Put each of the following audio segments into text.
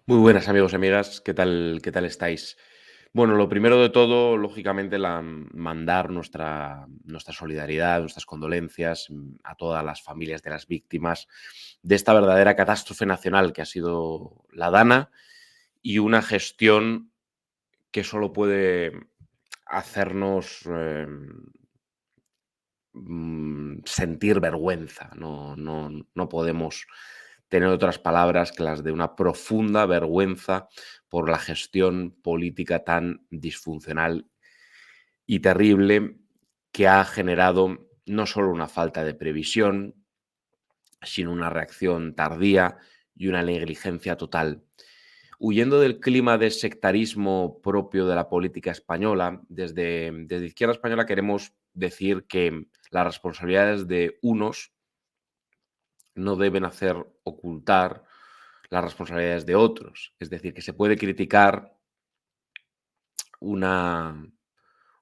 Muy buenas amigos y amigas, ¿qué tal estáis? Bueno, lo primero de todo, lógicamente, mandar nuestra solidaridad, nuestras condolencias a todas las familias de las víctimas de esta verdadera catástrofe nacional que ha sido la Dana y una gestión que solo puede hacernos sentir vergüenza. No podemos tener otras palabras que las de una profunda vergüenza por la gestión política tan disfuncional y terrible que ha generado no solo una falta de previsión, sino una reacción tardía y una negligencia total. Huyendo del clima de sectarismo propio de la política española, desde Izquierda Española queremos decir que las responsabilidades de unos no deben hacer ocultar las responsabilidades de otros. Es decir, que se puede criticar una,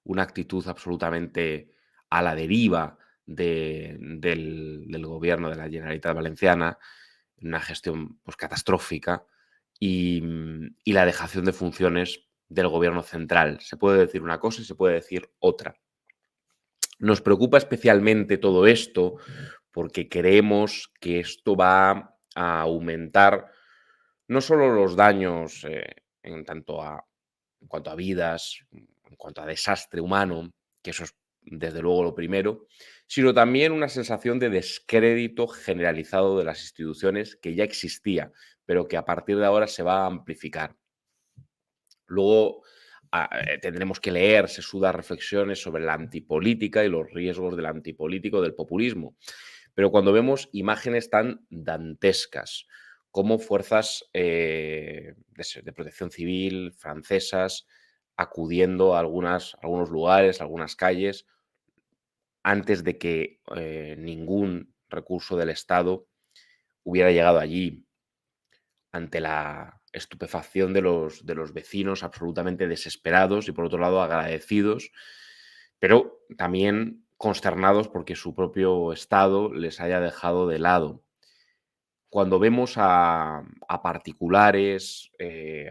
una actitud absolutamente a la deriva del gobierno de la Generalitat Valenciana, una gestión pues, catastrófica, y la dejación de funciones del gobierno central. Se puede decir una cosa y se puede decir otra. Nos preocupa especialmente todo esto porque creemos que esto va a aumentar no solo los daños en cuanto a vidas, en cuanto a desastre humano, que eso es desde luego lo primero, sino también una sensación de descrédito generalizado de las instituciones que ya existía, pero que a partir de ahora se va a amplificar. Luego tendremos que leer sesudas reflexiones sobre la antipolítica y los riesgos del antipolítico, del populismo. Pero cuando vemos imágenes tan dantescas como fuerzas de protección civil francesas acudiendo a algunos lugares, algunas calles, antes de que ningún recurso del Estado hubiera llegado allí, ante la estupefacción de los vecinos absolutamente desesperados y, por otro lado, agradecidos, pero también consternados porque su propio Estado les haya dejado de lado. Cuando vemos a particulares,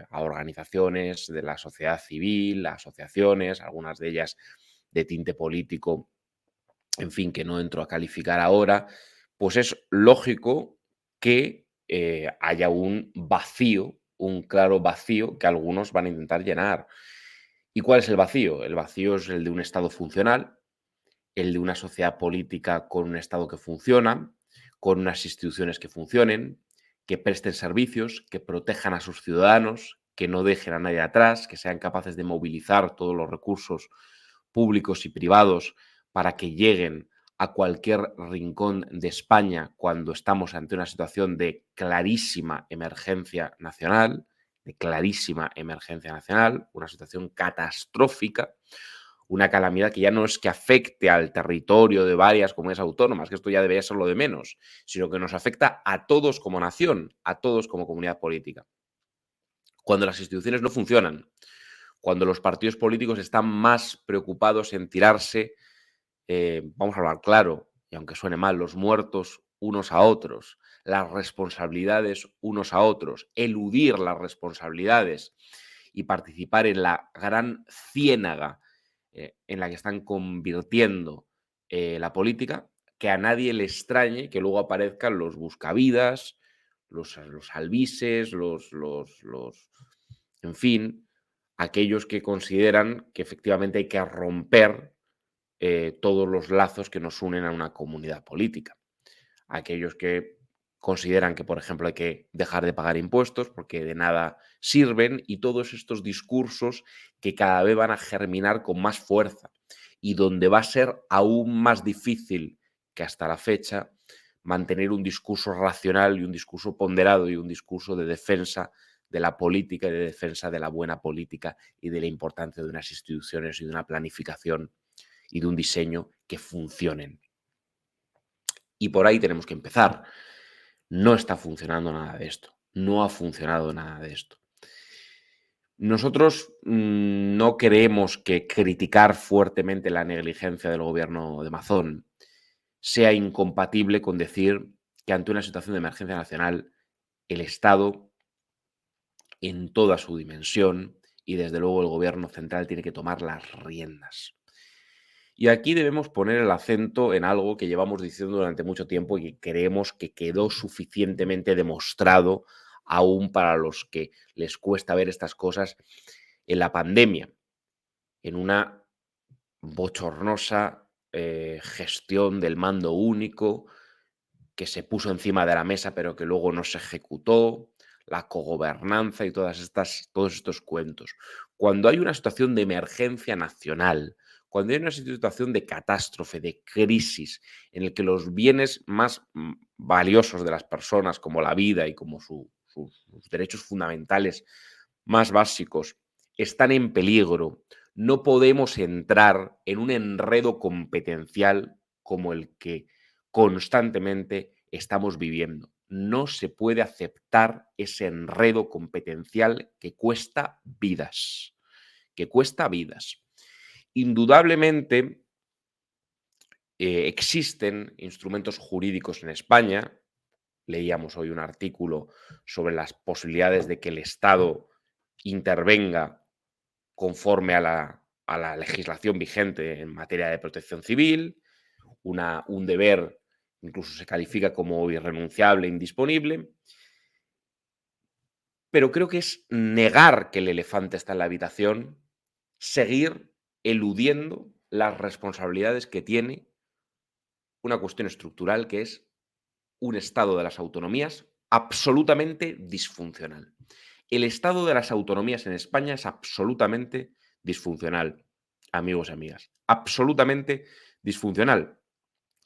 a organizaciones de la sociedad civil, a asociaciones, algunas de ellas de tinte político, en fin, que no entro a calificar ahora, pues es lógico que haya un vacío, un claro vacío que algunos van a intentar llenar. ¿Y cuál es el vacío? El vacío es el de un Estado funcional, el de una sociedad política con un Estado que funciona, con unas instituciones que funcionen, que presten servicios, que protejan a sus ciudadanos, que no dejen a nadie atrás, que sean capaces de movilizar todos los recursos públicos y privados para que lleguen a cualquier rincón de España cuando estamos ante una situación de clarísima emergencia nacional, una situación catastrófica, una calamidad que ya no es que afecte al territorio de varias comunidades autónomas, que esto ya debería ser lo de menos, sino que nos afecta a todos como nación, a todos como comunidad política. Cuando las instituciones no funcionan, cuando los partidos políticos están más preocupados en tirarse, vamos a hablar claro, y aunque suene mal, los muertos unos a otros, las responsabilidades unos a otros, eludir las responsabilidades y participar en la gran ciénaga en la que están convirtiendo la política, que a nadie le extrañe que luego aparezcan los buscavidas, los albises, en fin, aquellos que consideran que efectivamente hay que romper todos los lazos que nos unen a una comunidad política. Aquellos que consideran que, por ejemplo, hay que dejar de pagar impuestos porque de nada sirven, y todos estos discursos que cada vez van a germinar con más fuerza y donde va a ser aún más difícil que hasta la fecha mantener un discurso racional y un discurso ponderado y un discurso de defensa de la política y de defensa de la buena política y de la importancia de unas instituciones y de una planificación y de un diseño que funcionen. Y por ahí tenemos que empezar. No está funcionando nada de esto. No ha funcionado nada de esto. Nosotros no creemos que criticar fuertemente la negligencia del gobierno de Mazón sea incompatible con decir que ante una situación de emergencia nacional el Estado en toda su dimensión y desde luego el gobierno central tiene que tomar las riendas. Y aquí debemos poner el acento en algo que llevamos diciendo durante mucho tiempo y que creemos que quedó suficientemente demostrado aún para los que les cuesta ver estas cosas en la pandemia, en una bochornosa gestión del mando único que se puso encima de la mesa pero que luego no se ejecutó, la cogobernanza y todos estos cuentos. Cuando hay una situación de emergencia nacional, cuando hay una situación de catástrofe, de crisis, en el que los bienes más valiosos de las personas, como la vida y como sus derechos fundamentales más básicos, están en peligro, no podemos entrar en un enredo competencial como el que constantemente estamos viviendo. No se puede aceptar ese enredo competencial que cuesta vidas, que cuesta vidas. Indudablemente existen instrumentos jurídicos en España. Leíamos hoy un artículo sobre las posibilidades de que el Estado intervenga conforme a la legislación vigente en materia de protección civil, un deber incluso se califica como irrenunciable, indisponible, pero creo que es negar que el elefante está en la habitación, seguir eludiendo las responsabilidades que tiene una cuestión estructural que es un estado de las autonomías absolutamente disfuncional. El estado de las autonomías en España es absolutamente disfuncional, amigos y amigas, absolutamente disfuncional.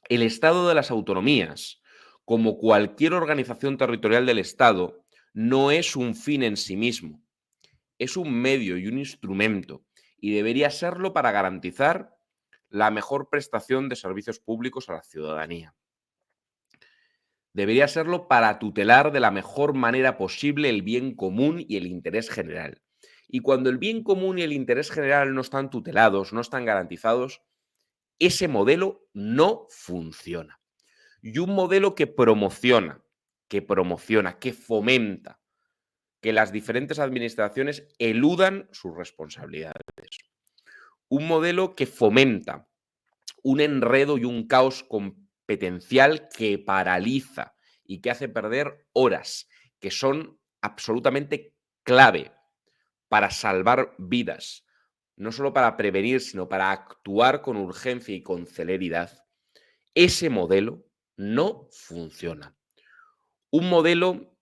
El estado de las autonomías, como cualquier organización territorial del Estado, no es un fin en sí mismo, es un medio y un instrumento, y debería serlo para garantizar la mejor prestación de servicios públicos a la ciudadanía. Debería serlo para tutelar de la mejor manera posible el bien común y el interés general. Y cuando el bien común y el interés general no están tutelados, no están garantizados, ese modelo no funciona. Y un modelo que fomenta que las diferentes administraciones eludan sus responsabilidades. Un modelo que fomenta un enredo y un caos competencial que paraliza y que hace perder horas, que son absolutamente clave para salvar vidas, no solo para prevenir, sino para actuar con urgencia y con celeridad. Ese modelo no funciona. Un modelo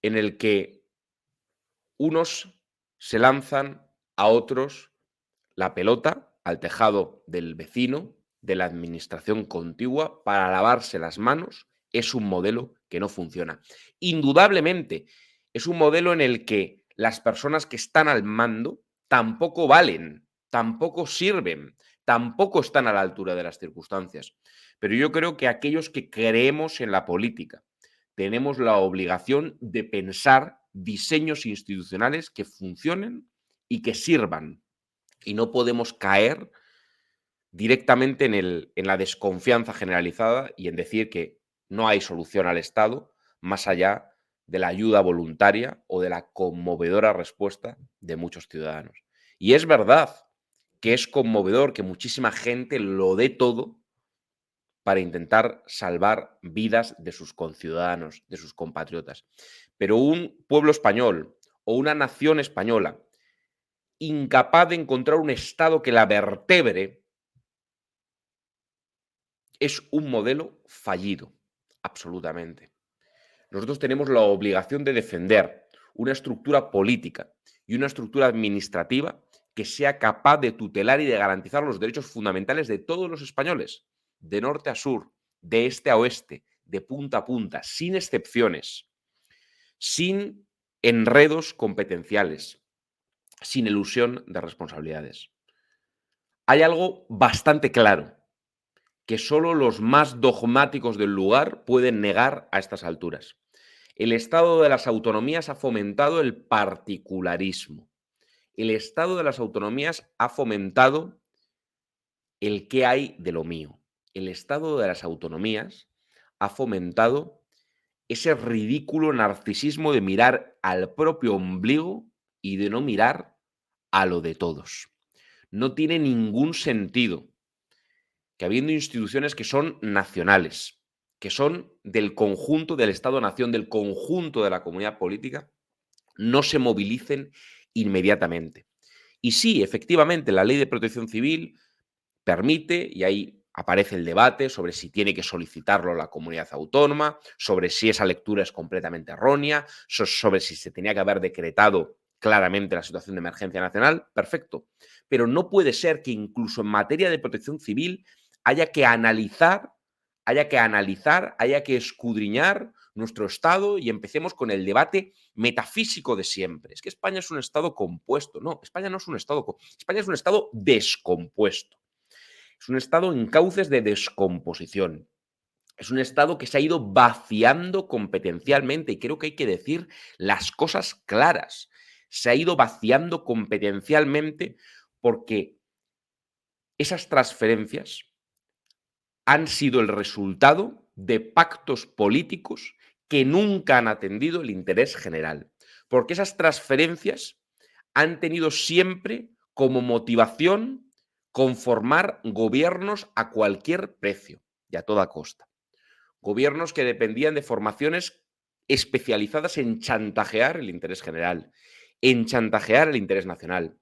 en el que unos se lanzan a otros la pelota al tejado del vecino, de la administración contigua, para lavarse las manos, es un modelo que no funciona. Indudablemente, es un modelo en el que las personas que están al mando tampoco valen, tampoco sirven, tampoco están a la altura de las circunstancias. Pero yo creo que aquellos que creemos en la política tenemos la obligación de pensar diseños institucionales que funcionen y que sirvan. Y no podemos caer directamente en la desconfianza generalizada y en decir que no hay solución al Estado más allá de la ayuda voluntaria o de la conmovedora respuesta de muchos ciudadanos. Y es verdad que es conmovedor que muchísima gente lo dé todo para intentar salvar vidas de sus conciudadanos, de sus compatriotas. Pero un pueblo español o una nación española incapaz de encontrar un Estado que la vertebre es un modelo fallido, absolutamente. Nosotros tenemos la obligación de defender una estructura política y una estructura administrativa que sea capaz de tutelar y de garantizar los derechos fundamentales de todos los españoles, de norte a sur, de este a oeste, de punta a punta, sin excepciones, sin enredos competenciales, sin elusión de responsabilidades. Hay algo bastante claro que solo los más dogmáticos del lugar pueden negar a estas alturas. El Estado de las autonomías ha fomentado el particularismo. El Estado de las autonomías ha fomentado el qué hay de lo mío. El Estado de las autonomías ha fomentado ese ridículo narcisismo de mirar al propio ombligo y de no mirar a lo de todos. No tiene ningún sentido que habiendo instituciones que son nacionales, que son del conjunto del Estado-nación, del conjunto de la comunidad política, no se movilicen inmediatamente. Y sí, efectivamente, la Ley de Protección Civil permite, y ahí aparece el debate sobre si tiene que solicitarlo la comunidad autónoma, sobre si esa lectura es completamente errónea, sobre si se tenía que haber decretado claramente la situación de emergencia nacional, perfecto. Pero no puede ser que incluso en materia de protección civil haya que analizar, haya que escudriñar nuestro Estado y empecemos con el debate metafísico de siempre. Es que España es un Estado compuesto. No, España no es un Estado, España es un Estado descompuesto. Es un Estado en cauces de descomposición. Es un Estado que se ha ido vaciando competencialmente y creo que hay que decir las cosas claras. Se ha ido vaciando competencialmente porque esas transferencias han sido el resultado de pactos políticos que nunca han atendido el interés general. Porque esas transferencias han tenido siempre como motivación conformar gobiernos a cualquier precio y a toda costa. Gobiernos que dependían de formaciones especializadas en chantajear el interés general, en chantajear el interés nacional,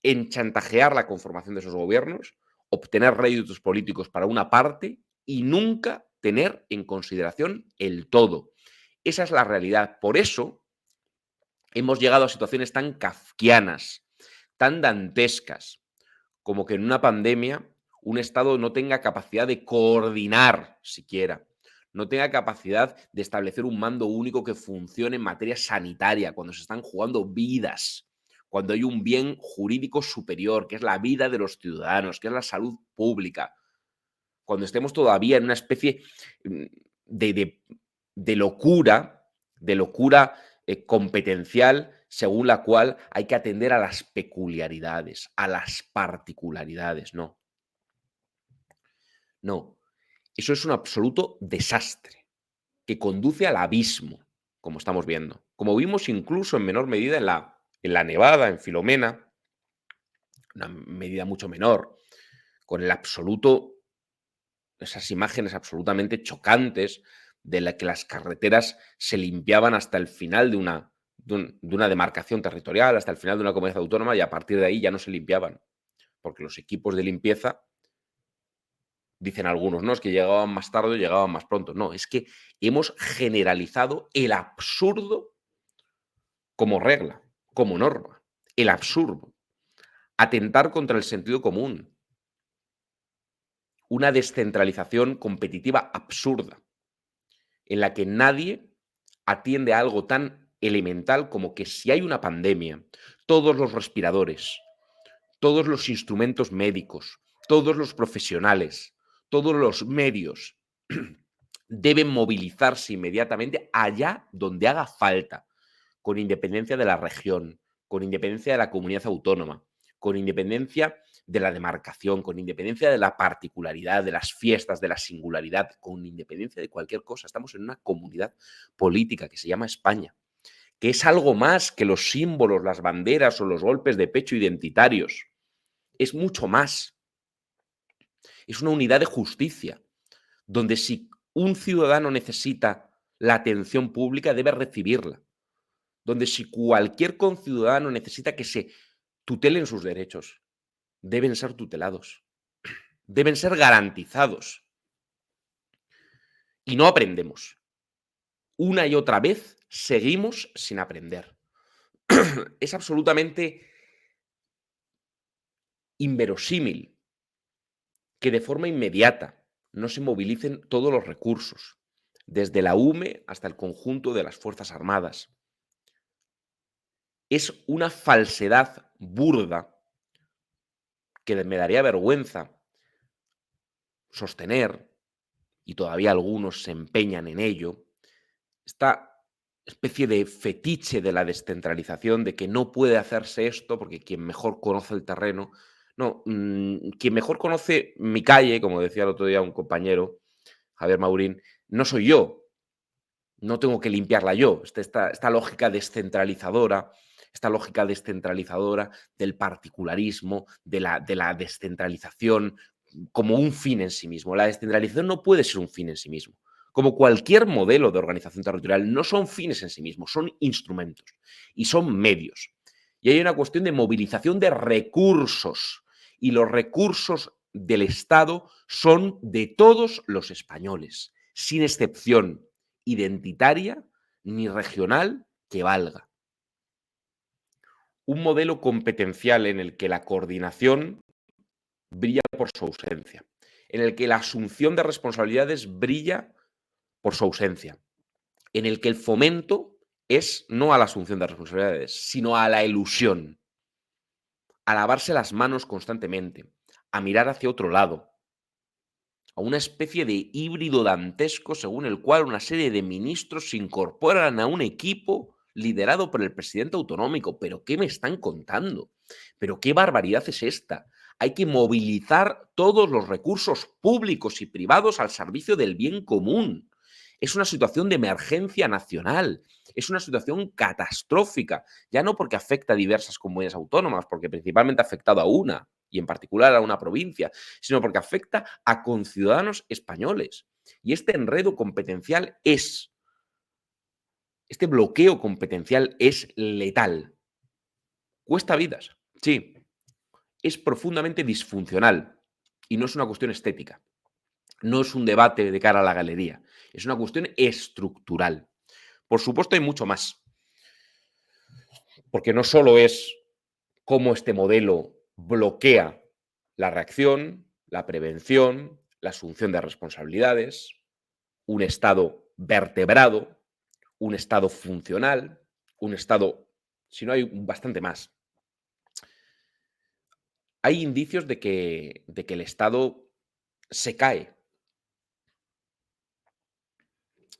en chantajear la conformación de esos gobiernos, obtener réditos políticos para una parte y nunca tener en consideración el todo. Esa es la realidad. Por eso hemos llegado a situaciones tan kafkianas, tan dantescas, como que en una pandemia un Estado no tenga capacidad de coordinar siquiera, no tenga capacidad de establecer un mando único que funcione en materia sanitaria, cuando se están jugando vidas, cuando hay un bien jurídico superior, que es la vida de los ciudadanos, que es la salud pública, cuando estemos todavía en una especie mm, de, de- de locura competencial, según la cual hay que atender a las peculiaridades, a las particularidades. No, no. Eso es un absoluto desastre que conduce al abismo, como estamos viendo. Como vimos incluso en menor medida en la Nevada, en Filomena, una medida mucho menor, con el absoluto esas imágenes absolutamente chocantes de la que las carreteras se limpiaban hasta el final de una demarcación territorial, hasta el final de una comunidad autónoma y a partir de ahí ya no se limpiaban, porque los equipos de limpieza, dicen algunos, no, es que llegaban más tarde o llegaban más pronto. No, es que hemos generalizado el absurdo como regla, como norma. El absurdo. Atentar contra el sentido común. Una descentralización competitiva absurda, en la que nadie atiende a algo tan elemental como que si hay una pandemia, todos los respiradores, todos los instrumentos médicos, todos los profesionales, todos los medios deben movilizarse inmediatamente allá donde haga falta, con independencia de la región, con independencia de la comunidad autónoma, con independencia de la demarcación, con independencia de la particularidad, de las fiestas, de la singularidad, con independencia de cualquier cosa. Estamos en una comunidad política que se llama España, que es algo más que los símbolos, las banderas o los golpes de pecho identitarios. Es mucho más. Es una unidad de justicia, donde si un ciudadano necesita la atención pública, debe recibirla. Donde si cualquier conciudadano necesita que se tutelen sus derechos, deben ser tutelados, deben ser garantizados. Y no aprendemos. Una y otra vez seguimos sin aprender. Es absolutamente inverosímil que de forma inmediata no se movilicen todos los recursos, desde la UME hasta el conjunto de las Fuerzas Armadas. Es una falsedad burda que me daría vergüenza sostener, y todavía algunos se empeñan en ello, esta especie de fetiche de la descentralización, de que no puede hacerse esto porque quien mejor conoce el terreno. No, quien mejor conoce mi calle, como decía el otro día un compañero, Javier Maurín, no soy yo. No tengo que limpiarla yo. Esta lógica descentralizadora, del particularismo, de la descentralización como un fin en sí mismo. La descentralización no puede ser un fin en sí mismo. Como cualquier modelo de organización territorial, no son fines en sí mismos, son instrumentos y son medios. Y hay una cuestión de movilización de recursos. Y los recursos del Estado son de todos los españoles, sin excepción identitaria ni regional que valga. Un modelo competencial en el que la coordinación brilla por su ausencia, en el que la asunción de responsabilidades brilla por su ausencia, en el que el fomento es no a la asunción de responsabilidades, sino a la ilusión, a lavarse las manos constantemente, a mirar hacia otro lado, a una especie de híbrido dantesco según el cual una serie de ministros se incorporan a un equipo liderado por el presidente autonómico. ¿Pero qué me están contando? ¿Pero qué barbaridad es esta? Hay que movilizar todos los recursos públicos y privados al servicio del bien común. Es una situación de emergencia nacional. Es una situación catastrófica, ya no porque afecta a diversas comunidades autónomas, porque principalmente ha afectado a una, y en particular a una provincia, sino porque afecta a conciudadanos españoles. Y este enredo competencial este bloqueo competencial es letal. Cuesta vidas, sí, es profundamente disfuncional y no es una cuestión estética. No es un debate de cara a la galería, es una cuestión estructural. Por supuesto, hay mucho más, porque no solo es cómo este modelo bloquea la reacción, la prevención, la asunción de responsabilidades, un Estado vertebrado, un Estado funcional, un Estado, si no hay bastante más. Hay indicios de que el Estado se cae,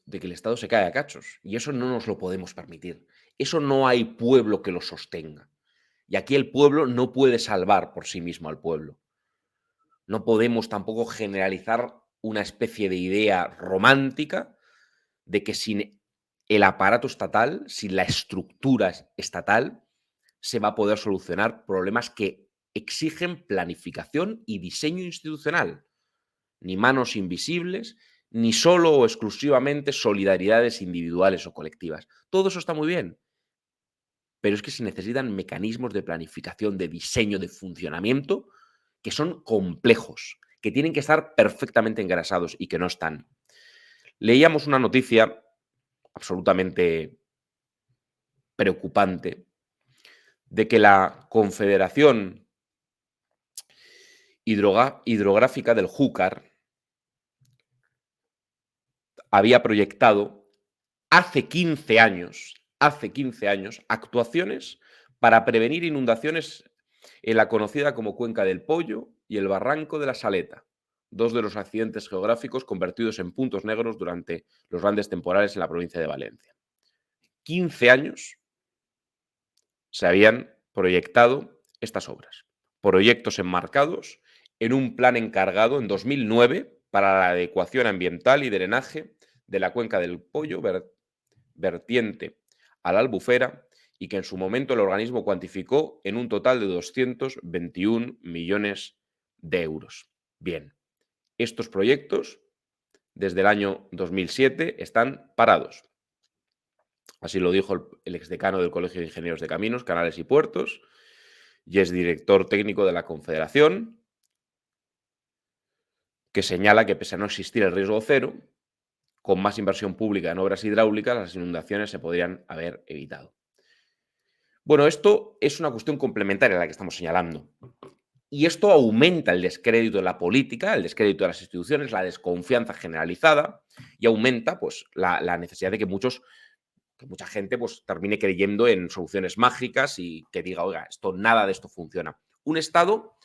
de que el Estado se cae a cachos, y eso no nos lo podemos permitir. Eso no hay pueblo que lo sostenga. Y aquí el pueblo no puede salvar por sí mismo al pueblo. No podemos tampoco generalizar una especie de idea romántica de que sin el aparato estatal, sin la estructura estatal, se va a poder solucionar problemas que exigen planificación y diseño institucional. Ni manos invisibles, ni solo o exclusivamente solidaridades individuales o colectivas. Todo eso está muy bien, pero es que se necesitan mecanismos de planificación, de diseño, de funcionamiento que son complejos, que tienen que estar perfectamente engrasados y que no están. Leíamos una noticia absolutamente preocupante de que la Confederación Hidrográfica del Júcar había proyectado hace 15 años, actuaciones para prevenir inundaciones en la conocida como Cuenca del Pollo y el Barranco de la Saleta, dos de los accidentes geográficos convertidos en puntos negros durante los grandes temporales en la provincia de Valencia. 15 años se habían proyectado estas obras, proyectos enmarcados en un plan encargado en 2009 para la adecuación ambiental y drenaje de la Cuenca del Pollo, vertiente a la Albufera, y que en su momento el organismo cuantificó en un total de 221 millones de euros. Bien, estos proyectos desde el año 2007 están parados. Así lo dijo el exdecano del Colegio de Ingenieros de Caminos, Canales y Puertos, y es director técnico de la Confederación, que señala que pese a no existir el riesgo cero, con más inversión pública en obras hidráulicas, las inundaciones se podrían haber evitado. Bueno, esto es una cuestión complementaria a la que estamos señalando. Y esto aumenta el descrédito de la política, el descrédito de las instituciones, la desconfianza generalizada y aumenta pues, la necesidad de que mucha gente pues, termine creyendo en soluciones mágicas y que diga, oiga, nada de esto funciona. Un Estado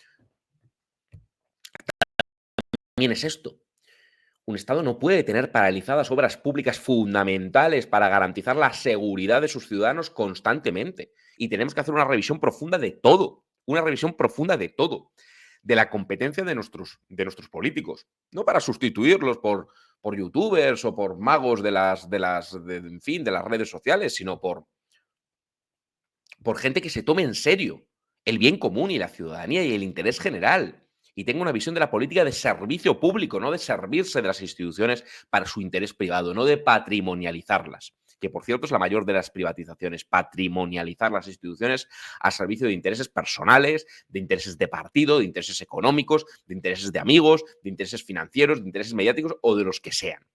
también es esto. Un Estado no puede tener paralizadas obras públicas fundamentales para garantizar la seguridad de sus ciudadanos constantemente. Y tenemos que hacer una revisión profunda de todo, de la competencia de nuestros políticos, no para sustituirlos por youtubers o por magos en fin, de las redes sociales, sino por gente que se tome en serio el bien común y la ciudadanía y el interés general, y tenga una visión de la política de servicio público, no de servirse de las instituciones para su interés privado, no de patrimonializarlas, que por cierto es la mayor de las privatizaciones, patrimonializar las instituciones a servicio de intereses personales, de intereses de partido, de intereses económicos, de intereses de amigos, de intereses financieros, de intereses mediáticos o de los que sean.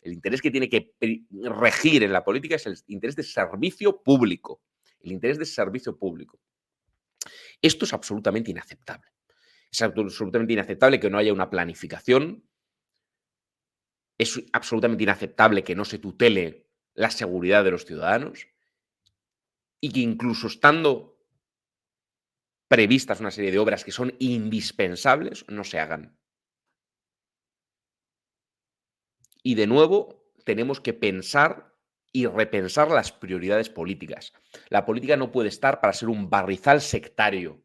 El interés que tiene que regir en la política es el interés de servicio público. El interés de servicio público. Esto es absolutamente inaceptable. Es absolutamente inaceptable que no haya una planificación. Es absolutamente inaceptable que no se tutele la seguridad de los ciudadanos y que incluso estando previstas una serie de obras que son indispensables, no se hagan. Y de nuevo, tenemos que pensar y repensar las prioridades políticas. La política no puede estar para ser un barrizal sectario.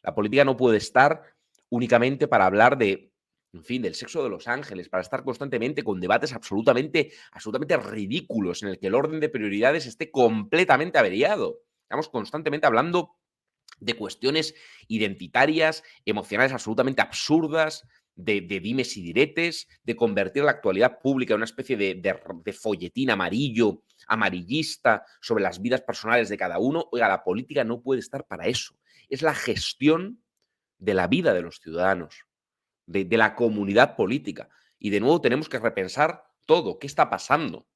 La política no puede estar únicamente para hablar de, en fin, del sexo de los ángeles, para estar constantemente con debates absolutamente ridículos en el que el orden de prioridades esté completamente averiado. Estamos constantemente hablando de cuestiones identitarias, emocionales absolutamente absurdas, de dimes y diretes, de convertir la actualidad pública en una especie de folletín amarillo, amarillista, sobre las vidas personales de cada uno. Oiga, la política no puede estar para eso. Es la gestión de la vida de los ciudadanos, de la comunidad política. Y de nuevo tenemos que repensar todo. ¿Qué está pasando?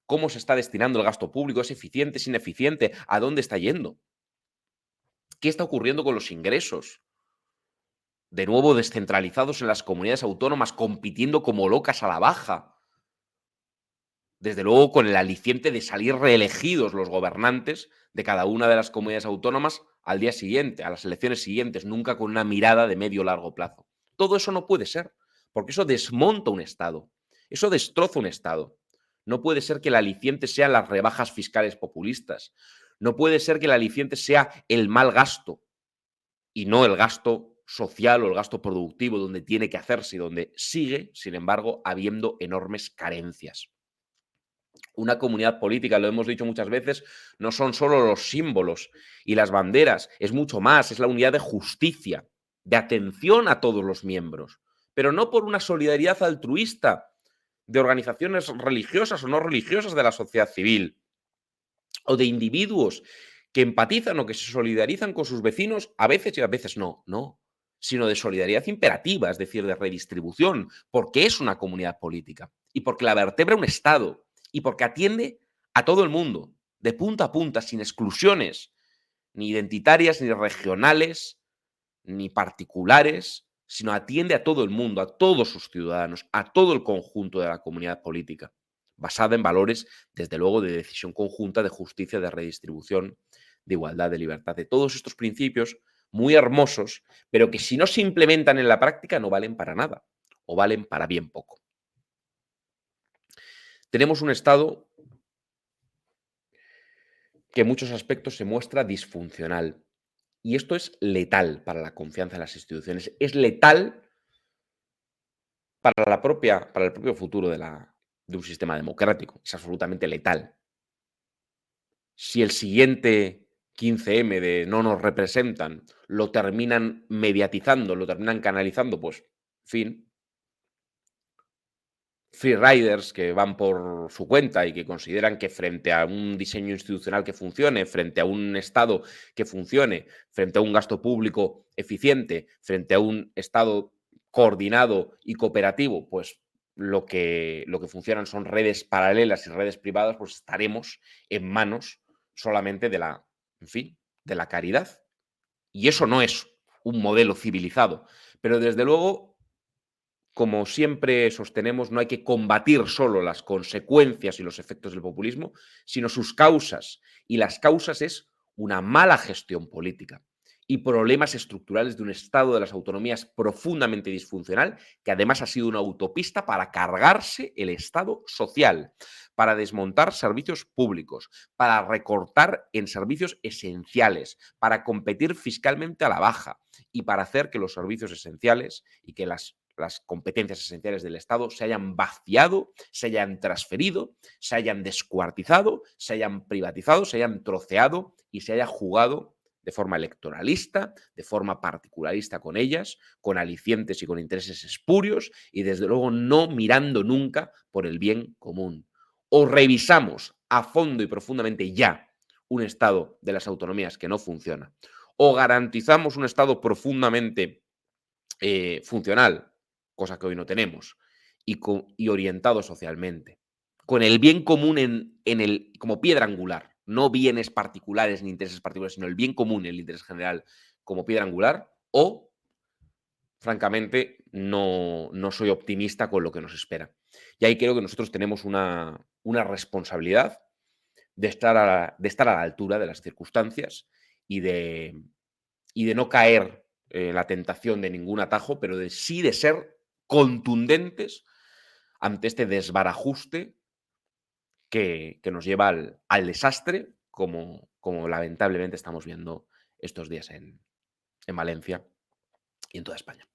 ¿Cómo se está destinando el gasto público? ¿Es eficiente? ¿Es ineficiente? ¿A dónde está yendo? ¿Qué está ocurriendo con los ingresos? De nuevo descentralizados en las comunidades autónomas, compitiendo como locas a la baja. Desde luego con el aliciente de salir reelegidos los gobernantes de cada una de las comunidades autónomas al día siguiente, a las elecciones siguientes, nunca con una mirada de medio o largo plazo. Todo eso no puede ser, porque eso desmonta un Estado, eso destroza un Estado. No puede ser que el aliciente sean las rebajas fiscales populistas. No puede ser que el aliciente sea el mal gasto y no el gasto social o el gasto productivo donde tiene que hacerse y donde sigue, sin embargo, habiendo enormes carencias. Una comunidad política, lo hemos dicho muchas veces, no son solo los símbolos y las banderas, es mucho más, es la unidad de justicia, de atención a todos los miembros, pero no por una solidaridad altruista de organizaciones religiosas o no religiosas de la sociedad civil o de individuos que empatizan o que se solidarizan con sus vecinos, a veces y a veces no, sino de solidaridad imperativa, es decir, de redistribución, porque es una comunidad política y porque la vertebra un Estado y porque atiende a todo el mundo, de punta a punta, sin exclusiones, ni identitarias, ni regionales, ni particulares, sino atiende a todo el mundo, a todos sus ciudadanos, a todo el conjunto de la comunidad política, basada en valores, desde luego, de decisión conjunta, de justicia, de redistribución, de igualdad, de libertad, de todos estos principios muy hermosos, pero que si no se implementan en la práctica no valen para nada, o valen para bien poco. Tenemos un Estado que en muchos aspectos se muestra disfuncional. Y esto es letal para la confianza en las instituciones. Es letal para el propio futuro de un sistema democrático. Es absolutamente letal. Si el siguiente 15M de no nos representan lo terminan mediatizando, lo terminan canalizando, pues, en fin, free riders que van por su cuenta y que consideran que frente a un diseño institucional que funcione, frente a un Estado que funcione, frente a un gasto público eficiente, frente a un Estado coordinado y cooperativo, pues lo que funcionan son redes paralelas y redes privadas, pues estaremos en manos solamente en fin, de la caridad. Y eso no es un modelo civilizado. Pero desde luego, como siempre sostenemos, no hay que combatir solo las consecuencias y los efectos del populismo, sino sus causas. Y las causas es una mala gestión política y problemas estructurales de un Estado de las autonomías profundamente disfuncional, que además ha sido una autopista para cargarse el Estado social, para desmontar servicios públicos, para recortar en servicios esenciales, para competir fiscalmente a la baja y para hacer que los servicios esenciales y que las competencias esenciales del Estado se hayan vaciado, se hayan transferido, se hayan descuartizado, se hayan privatizado, se hayan troceado y se haya jugado de forma electoralista, de forma particularista con ellas, con alicientes y con intereses espurios y desde luego no mirando nunca por el bien común. O revisamos a fondo y profundamente ya un Estado de las autonomías que no funciona, o garantizamos un Estado profundamente funcional, cosa que hoy no tenemos, y orientado socialmente, con el bien común como piedra angular, no bienes particulares ni intereses particulares, sino el bien común, el interés general como piedra angular, o, francamente, no soy optimista con lo que nos espera. Y ahí creo que nosotros tenemos una responsabilidad de estar a la altura de las circunstancias y de no caer en la tentación de ningún atajo, pero sí de ser contundentes ante este desbarajuste que nos lleva al desastre, como lamentablemente estamos viendo estos días en Valencia y en toda España.